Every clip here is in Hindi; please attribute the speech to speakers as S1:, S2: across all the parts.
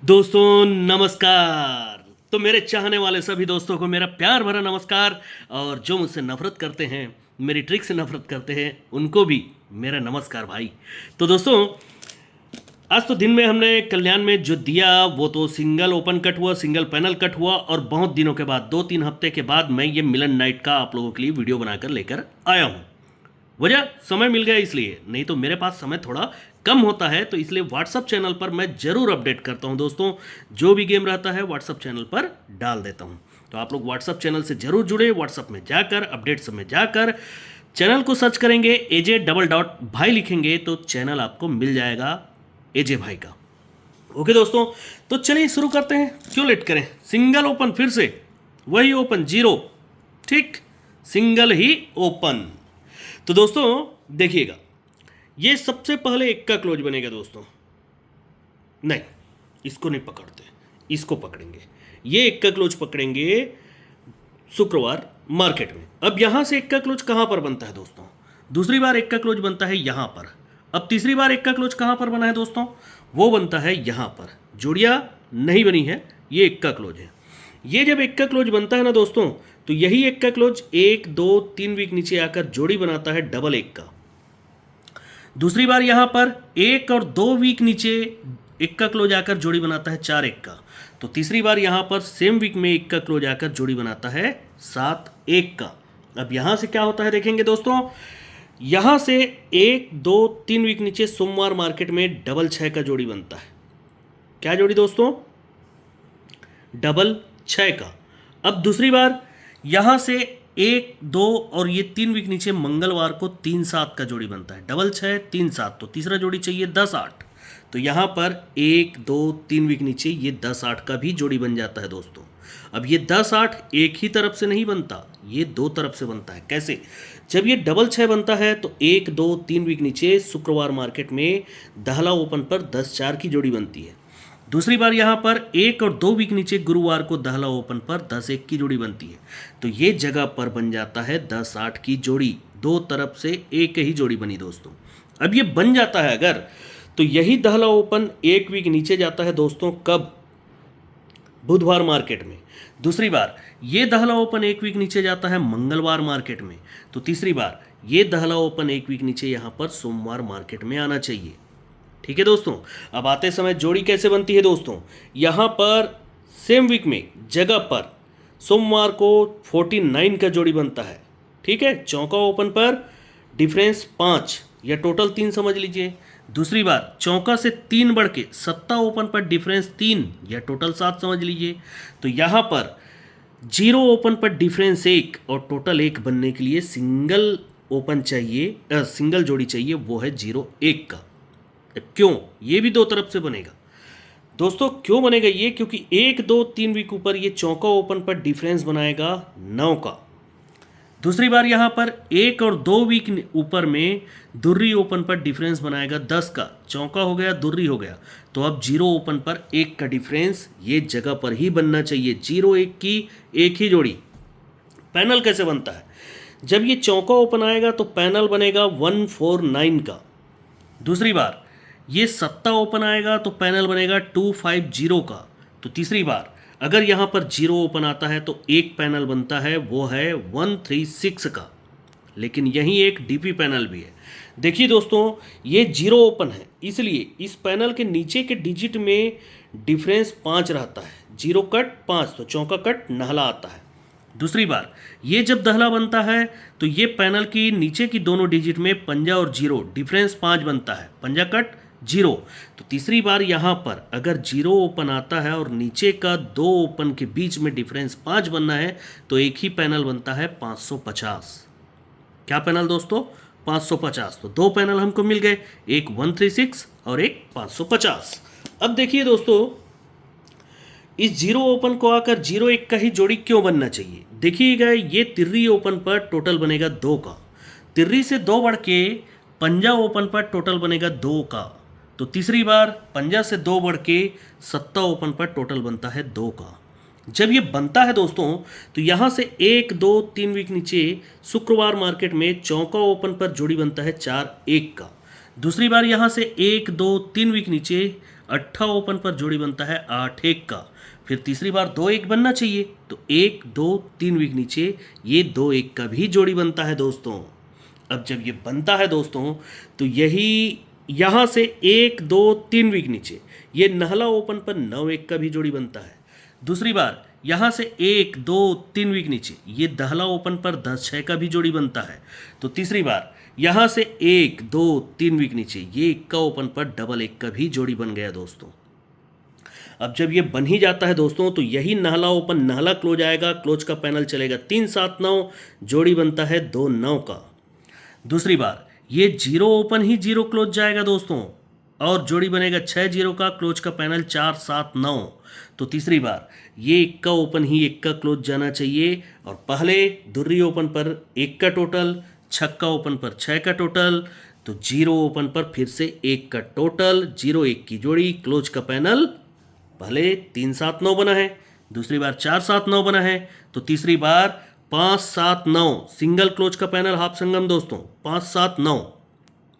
S1: दोस्तों नमस्कार। तो मेरे चाहने वाले सभी दोस्तों को मेरा प्यार भरा नमस्कार। और जो मुझसे नफरत करते हैं, मेरी ट्रिक से नफरत करते हैं, उनको भी मेरा नमस्कार भाई। तो दोस्तों, आज तो दिन में हमने कल्याण में जो दिया वो तो सिंगल ओपन कट हुआ, सिंगल पैनल कट हुआ, और बहुत दिनों के बाद 2-3 हफ्ते के बाद मैं ये मिलन नाइट का आप लोगों के लिए वीडियो बनाकर लेकर आया हूँ। वजह समय मिल गया इसलिए, नहीं तो मेरे पास समय थोड़ा कम होता है, तो इसलिए व्हाट्सअप चैनल पर मैं ज़रूर अपडेट करता हूं दोस्तों। जो भी गेम रहता है व्हाट्सअप चैनल पर डाल देता हूं। तो आप लोग व्हाट्सअप चैनल से ज़रूर जुड़े। व्हाट्सअप में जाकर, अपडेट्स में जाकर चैनल को सर्च करेंगे, एजे डबल डॉट भाई लिखेंगे तो चैनल आपको मिल जाएगा, एजे भाई का। ओके दोस्तों, तो चलिए शुरू करते हैं, क्यों लेट करें। सिंगल ओपन, फिर से वही ओपन, जीरो, ठीक, सिंगल ही ओपन। तो दोस्तों देखिएगा, ये सबसे पहले एक का क्लोज बनेगा दोस्तों। नहीं, इसको नहीं पकड़ते, इसको पकड़ेंगे। ये एक का क्लोज पकड़ेंगे शुक्रवार मार्केट में। अब यहां से एक का क्लोज कहां पर बनता है दोस्तों? दूसरी बार एक का क्लोज बनता है यहां पर। अब तीसरी बार एक का क्लोज कहां पर बना है दोस्तों? वो बनता है यहां पर। जोड़ियां नहीं बनी है, ये एक का क्लोज है। ये जब एक का क्लोज बनता है ना दोस्तों, तो यही एक का क्लोज 1, 2, 3 वीक नीचे आकर जोड़ी बनाता है डबल एक का। दूसरी बार यहां पर 1 और 2 वीक नीचे एक का क्लोज आकर जोड़ी बनाता है 4 1 का। तो तीसरी बार यहां पर सेम वीक में एक का क्लोज आकर जोड़ी बनाता है 7 1 का। अब यहां से क्या होता है देखेंगे दोस्तों। यहां से 1, 2, 3 वीक नीचे सोमवार मार्केट में डबल 6 का जोड़ी बनता है। क्या जोड़ी दोस्तों? डबल 6 का। अब दूसरी बार यहां से 1, 2 और ये 3 वीक नीचे मंगलवार को 3 7 का जोड़ी बनता है। डबल 6 3 7, तो तीसरा जोड़ी चाहिए 10 8। तो यहां पर 1, 2, 3 वीक नीचे ये 10 8 का भी जोड़ी बन जाता है दोस्तों। अब ये 10 8 एक ही तरफ से नहीं बनता, ये दो तरफ से बनता है। कैसे? जब ये डबल 6 बनता है तो 1, 2, 3 वीक नीचे शुक्रवार मार्केट में दहला ओपन पर 10 4 की जोड़ी बनती है। दूसरी बार यहाँ पर 1 और 2 वीक नीचे गुरुवार को दहला ओपन पर 10 1 की जोड़ी बनती है। तो ये जगह पर बन जाता है 10 8 की जोड़ी। दो तरफ से एक ही जोड़ी बनी दोस्तों। अब ये बन जाता है अगर, तो यही दहला ओपन 1 वीक नीचे जाता है दोस्तों। कब? बुधवार मार्केट में। दूसरी बार ये दहला ओपन 1 वीक नीचे जाता है मंगलवार मार्केट में। तो तीसरी बार ये दहला ओपन 1 वीक नीचे यहाँ पर सोमवार मार्केट में आना चाहिए। ठीक है दोस्तों। अब आते समय जोड़ी कैसे बनती है दोस्तों? यहाँ पर सेम वीक में जगह पर सोमवार को 49 का जोड़ी बनता है। ठीक है, चौका ओपन पर डिफरेंस 5 या टोटल 3 समझ लीजिए। दूसरी बार चौका से 3 बढ़ के सत्ता ओपन पर डिफरेंस 3 या टोटल 7 समझ लीजिए। तो यहाँ पर जीरो ओपन पर डिफरेंस 1 और टोटल 1 बनने के लिए सिंगल ओपन चाहिए, सिंगल जोड़ी चाहिए, वो है 0 1 का। क्यों? ये भी दो तरफ से बनेगा दोस्तों। क्यों बनेगा ये? क्योंकि 1, 2, 3 वीक ऊपर ये चौका ओपन पर डिफरेंस बनाएगा 9 का। दूसरी बार यहां पर 1 और 2 वीक ऊपर में दुर्री ओपन पर डिफरेंस बनाएगा 10 का। चौका हो गया, दुर्री हो गया। तो अब 0 ओपन पर 1 का डिफरेंस ये जगह पर ही बनना चाहिए। 0 1 की एक ही जोड़ी। पैनल कैसे बनता है? जब ये चौका ओपन आएगा तो पैनल बनेगा 149 का। दूसरी बार ये सत्ता ओपन आएगा तो पैनल बनेगा 250 का। तो तीसरी बार अगर यहाँ पर 0 ओपन आता है तो एक पैनल बनता है, वो है 136 का। लेकिन यहीं एक डीपी पैनल भी है। देखिए दोस्तों, ये 0 ओपन है, इसलिए इस पैनल के नीचे के डिजिट में डिफरेंस 5 रहता है। 0 कट 5, तो चौका कट नहला आता है। दूसरी बार ये जब दहला बनता है तो ये पैनल की नीचे की दोनों डिजिट में पंजा और 0 डिफरेंस 5 बनता है। पंजा कट 0। तो तीसरी बार यहाँ पर अगर 0 ओपन आता है और नीचे का 2 ओपन के बीच में डिफरेंस 5 बनना है तो एक ही पैनल बनता है 550। क्या पैनल दोस्तों? 550। तो दो पैनल हमको मिल गए, एक 136 और एक 550। अब देखिए दोस्तों, इस 0 ओपन को आकर 0 1 का ही जोड़ी क्यों बनना चाहिए? देखिएगा, ये तिर्री ओपन पर टोटल बनेगा 2 का। तिर्री से 2 बढ़ के पंजा ओपन पर टोटल बनेगा 2 का। तो तीसरी बार पंजा से 2 बढ़ के सत्ता ओपन पर टोटल बनता है 2 का। जब ये बनता है दोस्तों, तो यहाँ से 1, 2, 3 वीक नीचे शुक्रवार मार्केट में चौका ओपन पर जोड़ी बनता है 4 1 का। दूसरी बार यहाँ से 1, 2, 3 वीक नीचे अट्ठा ओपन पर जोड़ी बनता है 8-1 का। फिर तीसरी बार 2-1 बनना चाहिए, तो 1 2 3 वीक नीचे ये 2-1 का भी जोड़ी बनता है दोस्तों। अब जब ये बनता है दोस्तों, तो यही यहाँ से 1 2 3 वीक नीचे ये नहला ओपन पर 9-1 का भी जोड़ी बनता है। दूसरी बार यहाँ से 1 2 3 वीक नीचे ये दहला ओपन पर 10-6 का भी जोड़ी बनता है। तो तीसरी बार यहाँ से 1 2 3 वीक नीचे ये इक्का ओपन पर 1-1 का भी जोड़ी बन गया दोस्तों। अब जब ये बन ही जाता है दोस्तों, तो यही नहला ओपन नहला क्लोज आएगा, क्लोज का पैनल चलेगा 3-7-9, जोड़ी बनता है 2-9 का। दूसरी बार ये 0 ओपन ही 0 क्लोज जाएगा दोस्तों, और जोड़ी बनेगा 6-0 का, क्लोज का पैनल 4-7-9। तो तीसरी बार ये इक्का ओपन ही इक्का क्लोज जाना चाहिए, और पहले दुर्री ओपन पर 1 का टोटल, छक्का ओपन पर 6 का टोटल, तो 0 ओपन पर फिर से 1 का टोटल, 0-1 की जोड़ी, क्लोज का पैनल पहले 3-7-9 बना है, दूसरी बार 4-7-9 बना है, तो तीसरी बार 5-7-9 सिंगल क्लोज का पैनल हाफ संगम दोस्तों। 5-7-9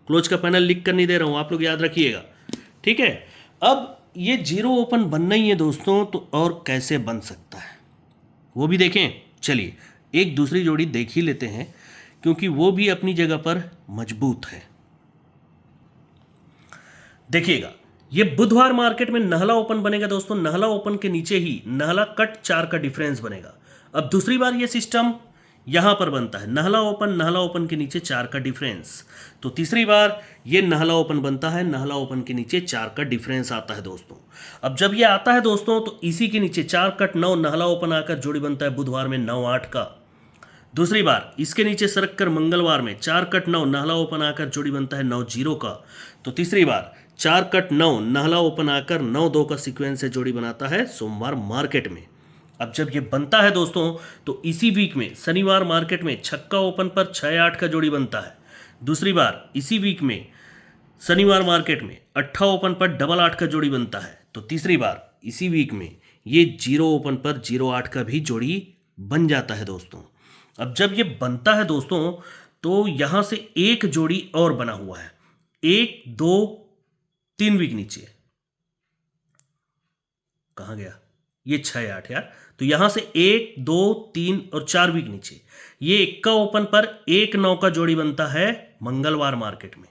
S1: क्लोज का पैनल लिख कर नहीं दे रहा हूँ, आप लोग याद रखिएगा, ठीक है। अब ये 0 ओपन बनना ही है दोस्तों, तो और कैसे बन सकता है वो भी देखें। चलिए एक दूसरी जोड़ी देख ही लेते हैं, क्योंकि वो भी अपनी जगह पर मजबूत है। देखिएगा, ये बुधवार मार्केट में नहला ओपन बनेगा दोस्तों, नहला ओपन के नीचे ही नहला कट 4 का डिफरेंस बनेगा। अब दूसरी बार ये सिस्टम यहां पर बनता है, नहला ओपन के नीचे 4 का डिफरेंस। तो तीसरी बार ये नहला ओपन बनता है, नहला ओपन के नीचे 4 का डिफरेंस आता है दोस्तों। अब जब ये आता है दोस्तों, तो इसी के नीचे 4 कट 9 नहला ओपन आकर जोड़ी बनता है बुधवार में 9-8 का। दूसरी बार इसके नीचे सरक कर मंगलवार में 4 कट 9 नहला ओपन आकर जोड़ी बनता है 9-0 का। तो तीसरी बार 4 कट 9 नहला ओपन आकर 9-2 का सीक्वेंस से जोड़ी बनाता है सोमवार मार्केट में। अब जब ये बनता है दोस्तों, तो इसी वीक में शनिवार मार्केट में छक्का ओपन पर 6-8 का जोड़ी बनता है। दूसरी बार इसी वीक में शनिवार मार्केट में अट्ठा ओपन पर 8-8 का जोड़ी बनता है। तो तीसरी बार इसी वीक में ये 0 ओपन पर 0-8 का भी जोड़ी बन जाता है दोस्तों। अब जब ये बनता है दोस्तों, तो यहां से एक जोड़ी और बना हुआ है, 1 2 3 वीक नीचे कहां गया ये 6-8 यार। तो यहां से 1 2 3 और 4 वीक नीचे ये इक्का ओपन पर 1-9 का जोड़ी बनता है मंगलवार मार्केट में।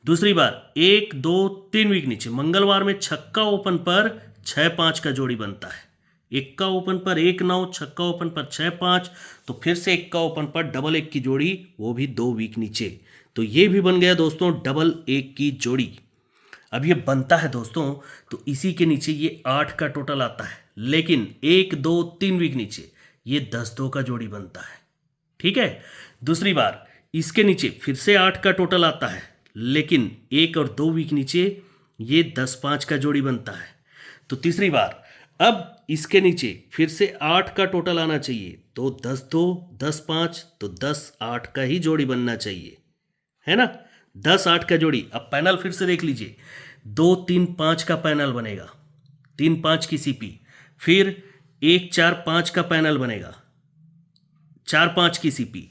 S1: दूसरी बार 1 2 3 वीक नीचे मंगलवार में छक्का ओपन पर 6-5 का जोड़ी बनता है। इक्का ओपन पर 1-9, छक्का ओपन पर 6-5, तो फिर से इक्का ओपन पर 1-1 की जोड़ी, वो भी 2 वीक नीचे। तो ये भी बन गया दोस्तों 1-1 की जोड़ी। अब ये बनता है दोस्तों, तो इसी के नीचे ये 8 का टोटल आता है, लेकिन 1 2 3 वीक नीचे ये 10-2 का जोड़ी बनता है, ठीक है। दूसरी बार इसके नीचे फिर से 8 का टोटल आता है, लेकिन 1 और 2 वीक नीचे ये 10-5 का जोड़ी बनता है। तो तीसरी बार अब इसके नीचे फिर से 8 का टोटल आना चाहिए, तो 10-2 10-5, तो 10-8 का ही जोड़ी बनना चाहिए, है ना। 10-8 का जोड़ी। अब पैनल फिर से देख लीजिए, 2-3-5 का पैनल बनेगा, 3-5 की सीपी, फिर 1-4-5 का पैनल बनेगा, 4-5 की सीपी,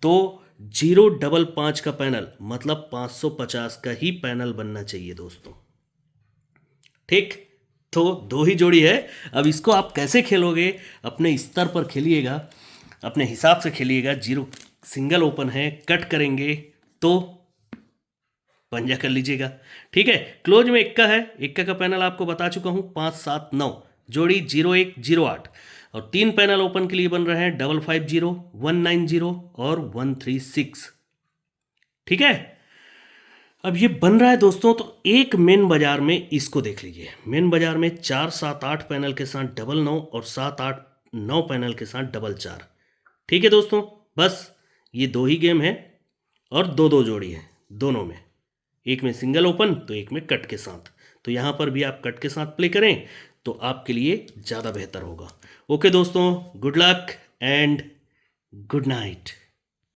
S1: तो 0-5-5 का पैनल, मतलब 550 का ही पैनल बनना चाहिए दोस्तों, ठीक। तो 2 ही जोड़ी है। अब इसको आप कैसे खेलोगे, अपने स्तर पर खेलिएगा, अपने हिसाब से खेलिएगा। 0 सिंगल ओपन है, कट करेंगे तो पंजा कर लीजिएगा, ठीक है। क्लोज में इक्का है, इक्का का पैनल आपको बता चुका हूं, 5-7-9 जोड़ी 0-1-0-8, और 3 पैनल ओपन के लिए बन रहे हैं 550, 190 और 136, ठीक है। अब ये बन रहा है दोस्तों, तो एक मेन बाजार में इसको देख लीजिए। मेन बाजार में 4-7-8 पैनल के साथ 9-9 और 7-8-9 पैनल के साथ 4-4, ठीक है दोस्तों। बस ये 2 ही गेम है, और 2-2 जोड़ी है दोनों में, एक में सिंगल ओपन तो एक में कट के साथ। तो यहाँ पर भी आप कट के साथ प्ले करें तो आपके लिए ज़्यादा बेहतर होगा। ओके दोस्तों, good luck and good night.